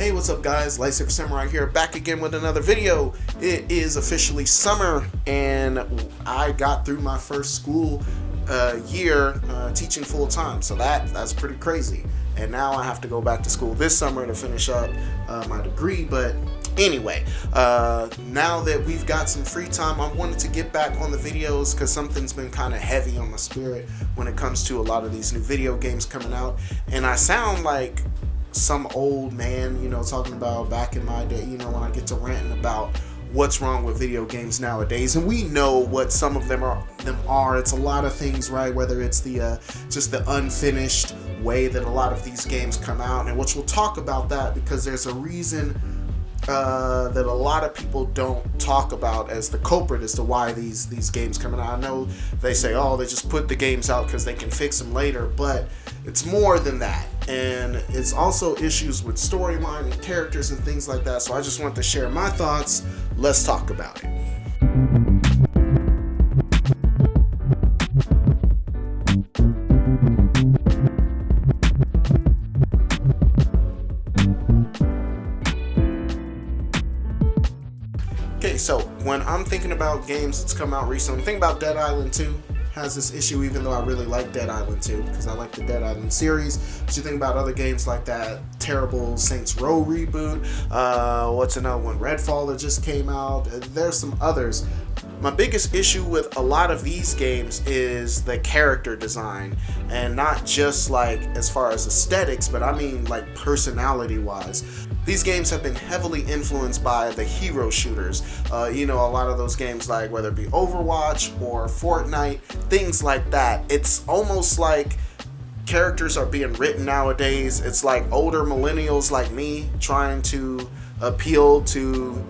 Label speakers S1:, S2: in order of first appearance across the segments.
S1: Hey, what's up guys, Lightsaber Samurai here, back again with another video. It is officially summer and I got through my first school year teaching full time, so that's pretty crazy. And now I have to go back to school this summer to finish up my degree. But anyway, now that we've got some free time, I wanted to get back on the videos because something's been kind of heavy on my spirit when it comes to a lot of these new video games coming out. And I sound like some old man, talking about back in my day, when I get to ranting about what's wrong with video games nowadays. And we know what some of them are. It's a lot of things, right? Whether it's the just the unfinished way that a lot of these games come out, and which we'll talk about that because there's a reason that a lot of people don't talk about as the culprit as to why these games coming out. I know they say, oh, they just put the games out because they can fix them later, but it's more than that. And it's also issues with storyline and characters and things like that. So I just want to share my thoughts. Let's talk about it. Okay, so when I'm thinking about games that's come out recently, I'm thinking about Dead Island 2. Has this issue, even though I really like Dead Island 2 because I like the Dead Island series. But you think about other games like that terrible Saints Row reboot, what's another one, Redfall that just came out. There's some others. My biggest issue with a lot of these games is the character design, and not just like as far as aesthetics, but I mean like personality wise. These games have been heavily influenced by the hero shooters. A lot of those games, like whether it be Overwatch or Fortnite, things like that. It's almost like characters are being written nowadays. It's like older millennials like me trying to appeal to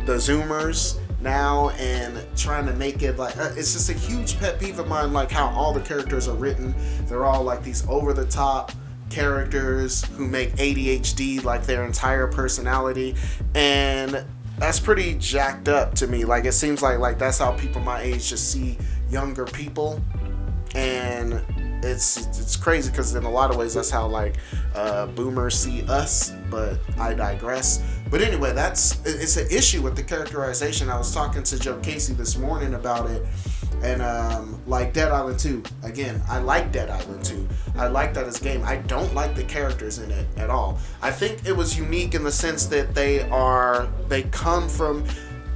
S1: the Zoomers now and trying to make it like, it's just a huge pet peeve of mine, like how all the characters are written. They're all like these over-the-top characters who make ADHD like their entire personality, and that's pretty jacked up to me. Like, it seems like that's how people my age just see younger people, and it's crazy because in a lot of ways that's how like boomers see us, but I digress. But anyway, it's an issue with the characterization. I was talking to Joe Casey this morning about it. And like Dead Island 2, again, I like Dead Island 2. I like that as a game. I don't like the characters in it at all. I think it was unique in the sense that they come from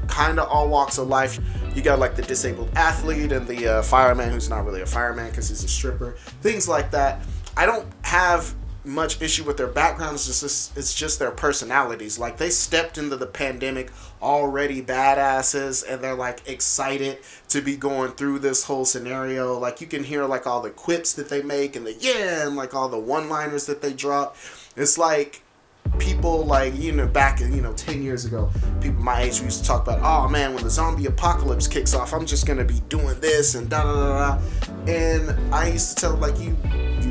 S1: kind of all walks of life. You got like the disabled athlete and the fireman who's not really a fireman because he's a stripper. Things like that. I don't have much issue with their backgrounds. It's just their personalities. Like, they stepped into the pandemic already badasses, and they're like excited to be going through this whole scenario. Like, you can hear like all the quips that they make and and like all the one-liners that they drop. It's like people like, back in 10 years ago, people my age used to talk about, oh man, when the zombie apocalypse kicks off, I'm just gonna be doing this and da da da da. And I used to tell them, like, you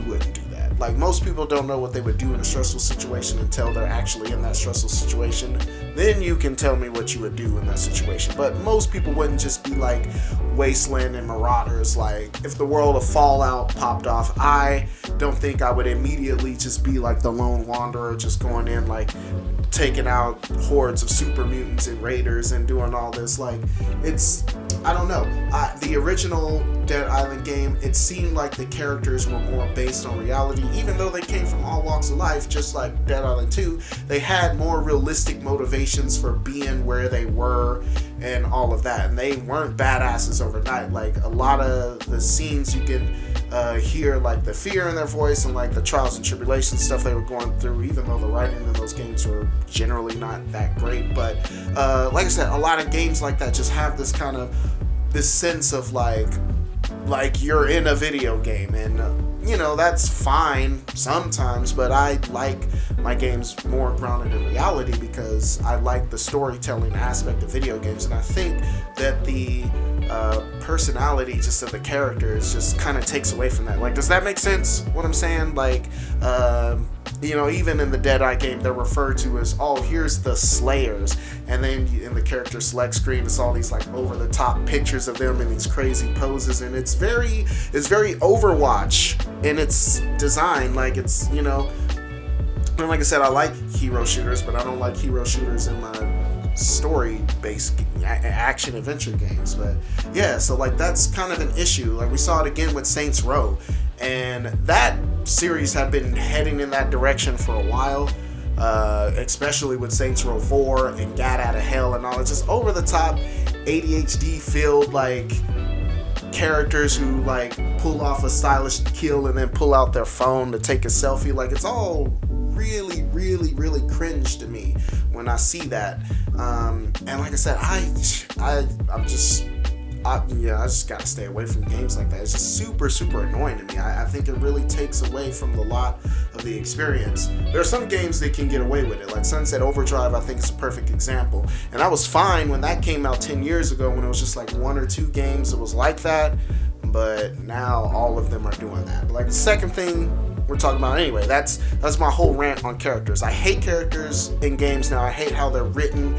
S1: wouldn't do. Like, most people don't know what they would do in a stressful situation until they're actually in that stressful situation. Then you can tell me what you would do in that situation. But most people wouldn't just be like wasteland and marauders. Like, if the world of Fallout popped off, I don't think I would immediately just be like the lone wanderer, just going in like taking out hordes of super mutants and raiders and doing all this. Like, I don't know. The original Dead Island game, it seemed like the characters were more based on reality, even though they came from all walks of life, just like Dead Island 2. They had more realistic motivations for being where they were and all of that, and they weren't badasses overnight. Like, a lot of the scenes you can hear like the fear in their voice and like the trials and tribulations stuff they were going through, even though the writing in those games were generally not that great. But like I said, a lot of games like that just have this kind of this sense of like you're in a video game, and that's fine sometimes, but I like my games more grounded in reality because I like the storytelling aspect of video games. And I think that the personality just of the characters just kind of takes away from that. Like, does that make sense what I'm saying? Like, even in the Dead Eye game, they're referred to as, oh, here's the Slayers, and then in the character select screen, it's all these like over the top pictures of them in these crazy poses, and it's very Overwatch in its design. Like, it's And like I said, I like hero shooters, but I don't like hero shooters in my story-based action adventure games. But yeah, so like that's kind of an issue. Like we saw it again with Saints Row, and that series had been heading in that direction for a while. Especially with Saints Row 4 and Gat Out of Hell and all. It's just over the top, ADHD filled like characters who like pull off a stylish kill and then pull out their phone to take a selfie. Like it's all really, really, really cringe to me when I see that. And like I said, I just gotta stay away from games like that. It's just super, super annoying to me. I think it really takes away from the lot of the experience. There are some games that can get away with it, like Sunset Overdrive. I think is a perfect example, and I was fine when that came out 10 years ago when it was just like 1 or 2 games that was like that, but now all of them are doing that. But like the second thing we're talking about anyway, that's my whole rant on characters. I hate characters in games now. I hate how they're written.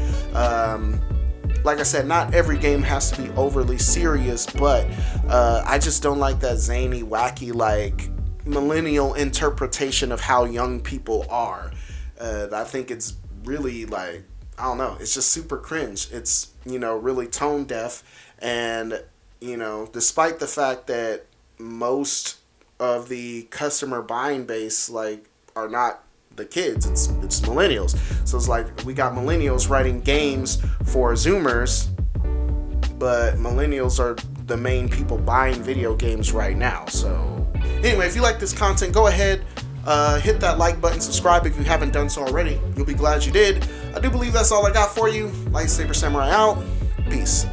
S1: Like I said, not every game has to be overly serious, but I just don't like that zany, wacky, like millennial interpretation of how young people are. I think it's really like, I don't know, it's just super cringe. It's, really tone deaf, and, despite the fact that most of the customer buying base like are not the kids, it's millennials. So it's like we got millennials writing games for Zoomers, but millennials are the main people buying video games right now. So anyway, if you like this content, go ahead, hit that like button, subscribe if you haven't done so already. You'll be glad you did. I do believe that's all I got for you. Lightsaber Samurai out. Peace.